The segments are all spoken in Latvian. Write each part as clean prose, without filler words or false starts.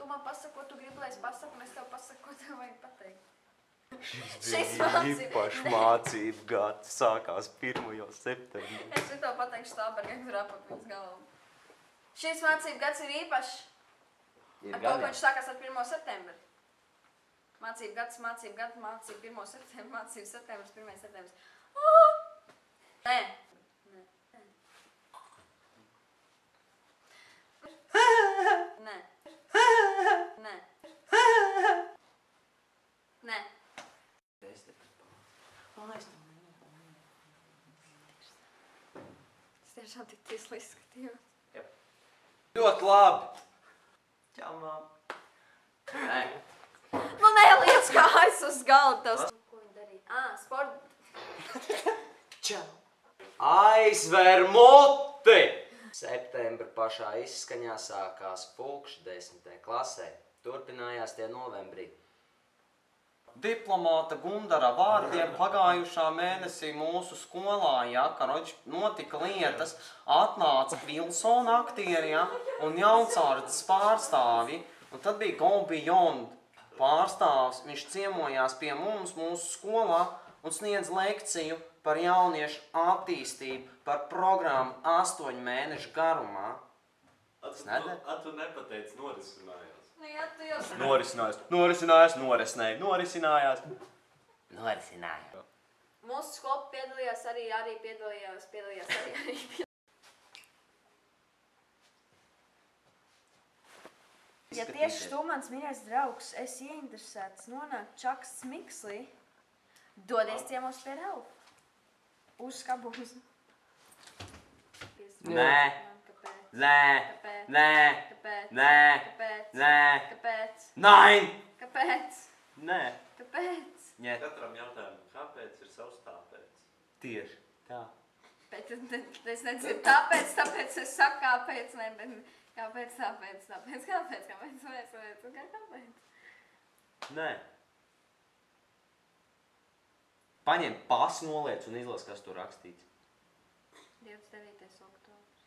tu man pasaki, ko tu gribi, lai es pasaku, un es tev pasaku, ko tev vajag pateikt. Šis bija īpaši mācību gads, sākās 1. septembrī. Es šito pateikšu Stābergam, kur apak viņas galvu. Šis mācību gads ir īpašs. Ar to, ko viņš sākās ar 1. septembri. Mācību gads, mācību 1. septembri, mācību septembris, 1. septembris. Nē. Nē. Nē. Nē. Es tiešām tik tīsli izskatījos. Ļoti labi. Čau, mām. Nē. Man neliec kājas uz galda. Ko viņi darīja? Sporta. Čau. Aizver muti! Septembra pašā izskaņā sākās pulkš 10. klasē. Turpinājās tie novembrī. Diplomāta Gundara vārdiem pagājušā mēnesī mūsu skolā, ja, kad notika lietas, atnāca Vilsona aktieri, ja, un Jauncārdas pārstāvi, un tad bija Go Beyond pārstāvs, viņš ciemojās pie mums mūsu skolā un sniedz lekciju par jauniešu attīstību, par programmu 8 mēnešu garumā. Tu nepateici norisinājās. Nu, jā, tu jau Norisinājās. Mūsu skola piedalījās arī. Ja tieši tu, mans mīļais draugs, esi ieinteresēts nonākt Čakas Smikslī, dodies ciemos pie Raufa. Uz skabūzi. Nē. Nē. Kāpēc? Nē. Kāpēc? Nē. Kāpēc? Nē. Kāpēc? Nein! Kāpēc? Nē. Kāpēc? Nē. Katram jautājumam, kāpēc ir savs tāpēc? Tieši tā. Bet es nedzirdu tāpēc es saku kāpēc, ne, bet kāpēc? Nē. Paņem pasu, noliec un izlas, kas tur rakstīts. 29. oktobrs.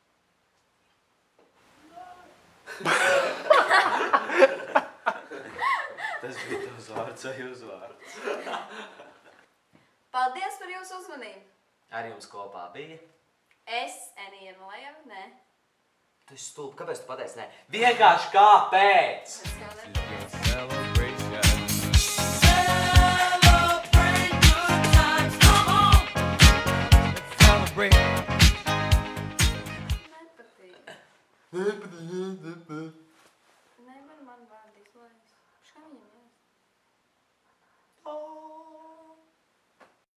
Tas bija tavs vārds vai uzvārds? Paldies par jūsu uzmanību. Ar jums kopā bija? Es, Enija Malejeva, nē. Tu esi stulbi, kāpēc tu pateici nē? Vienkārši kāpēc? Es jau nepateicu. Nevar man vārdu izlaist. Šā viņam jāsaka?